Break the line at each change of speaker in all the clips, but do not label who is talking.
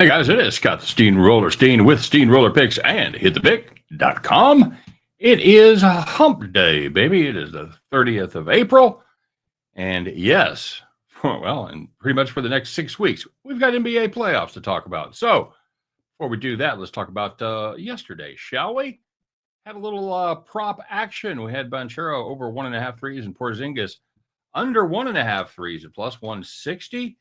Hey guys, it is Scott the Steamroller Steen with Steamroller Picks and HitThePick.com. It is Hump Day, baby. It is the 30th of April. And yes, well, and pretty much for the next 6 weeks, we've got NBA playoffs to talk about. So before we do that, let's talk about yesterday, shall we? Had a little prop action. We had Banchero over 1.5 threes and Porzingis under 1.5 threes at plus 160.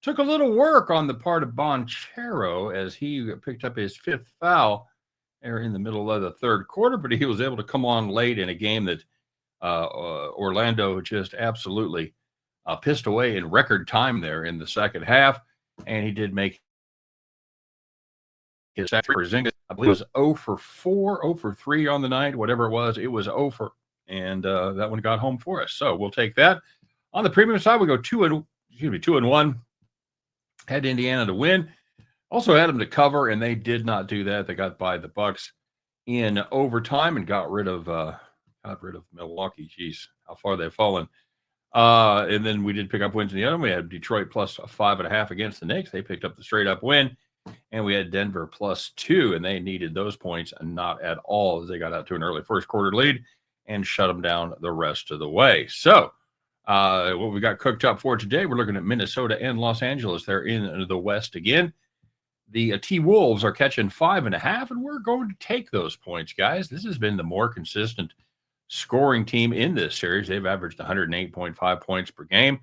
Took a little work on the part of Banchero as he picked up his fifth foul there in the middle of the third quarter, but he was able to come on late in a game that Orlando just absolutely pissed away in record time there in the second half, and he did make his Porzingis. I believe it was 0 for 4, 0 for 3 on the night, whatever it was 0 for, and that one got home for us. So we'll take that. On the premium side, we go 2 and 1. Had Indiana to win. Also had them to cover, and they did not do that. They got by the Bucks in overtime and got rid of Milwaukee. Jeez, how far they've fallen. And then we did pick up wins in the other one. We had Detroit plus 5.5 against the Knicks. They picked up the straight up win. And we had Denver plus 2, and they needed those points and not at all as they got out to an early first quarter lead and shut them down the rest of the way. So what we got cooked up for today, we're looking at Minnesota and Los Angeles. They're in the West again. The T-Wolves are catching 5.5, and we're going to take those points, guys. This has been the more consistent scoring team in this series. They've averaged 108.5 points per game.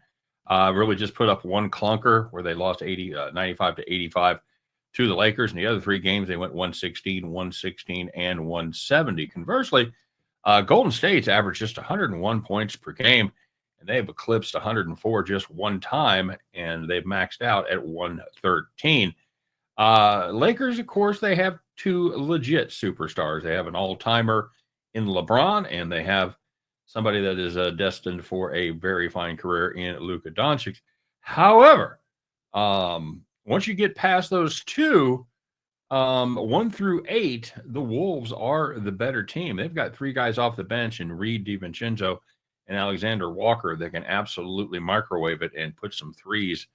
Really just put up one clunker where they lost 95 to 85 to the Lakers. In the other three games, they went 116, 116, and 170. Conversely, Golden State's averaged just 101 points per game, and they've eclipsed 104 just one time, and they've maxed out at 113. Lakers, of course, they have two legit superstars. They have an all-timer in LeBron, and they have somebody that is destined for a very fine career in Luka Doncic. However, once you get past those two, 1 through 8, the Wolves are the better team. They've got three guys off the bench in Reed, DiVincenzo, and Alexander Walker that can absolutely microwave it and put some threes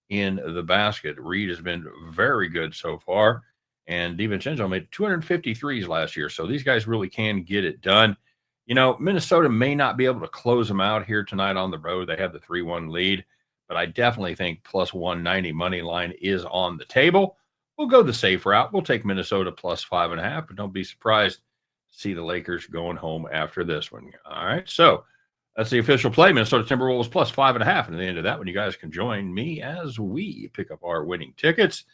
in the basket. Reed has been very good so far, and DiVincenzo made 250 threes last year, so these guys really can get it done. You know, Minnesota may not be able to close them out here tonight on the road. They have the 3-1 lead, but I definitely think plus 190 money line is on the table. We'll go the safe route. We'll take Minnesota plus 5.5, but don't be surprised to see the Lakers going home after this one. All right, so that's the official play. Minnesota Timberwolves plus 5.5. And at the end of that one, you guys can join me as we pick up our winning tickets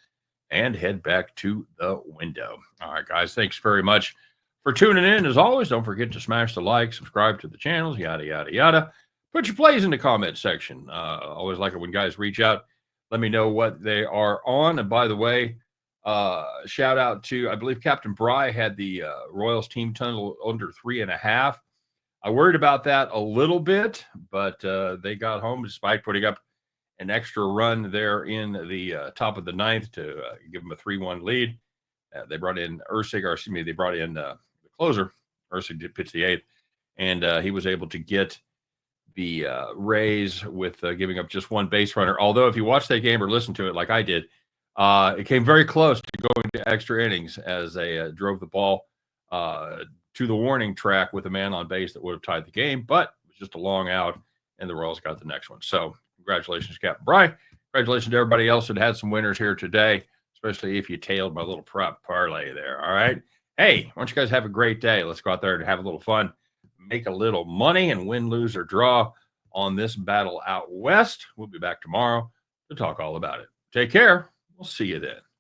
and head back to the window. All right, guys, thanks very much for tuning in. As always, don't forget to smash the like, subscribe to the channels, yada, yada, yada. Put your plays in the comment section. Always like it when guys reach out. Let me know what they are on. And by the way, shout out to, I believe Captain Bry had the Royals team total under 3.5. I worried about that a little bit, but they got home despite putting up an extra run there in the top of the ninth to give them a 3-1 lead. They brought in they brought in the closer. Ursig did pitch the eighth, and he was able to get the Rays with giving up just one base runner. Although if you watch that game or listen to it like I did, it came very close to going to extra innings as they drove the ball to the warning track with a man on base that would have tied the game, but it was just a long out, and the Royals got the next one. So congratulations, Captain Bry. Congratulations to everybody else that had some winners here today, especially if you tailed my little prop parlay there. All right. Hey, why don't you guys have a great day? Let's go out there and have a little fun, make a little money, and win, lose, or draw on this battle out west. We'll be back tomorrow to talk all about it. Take care. We'll see you then.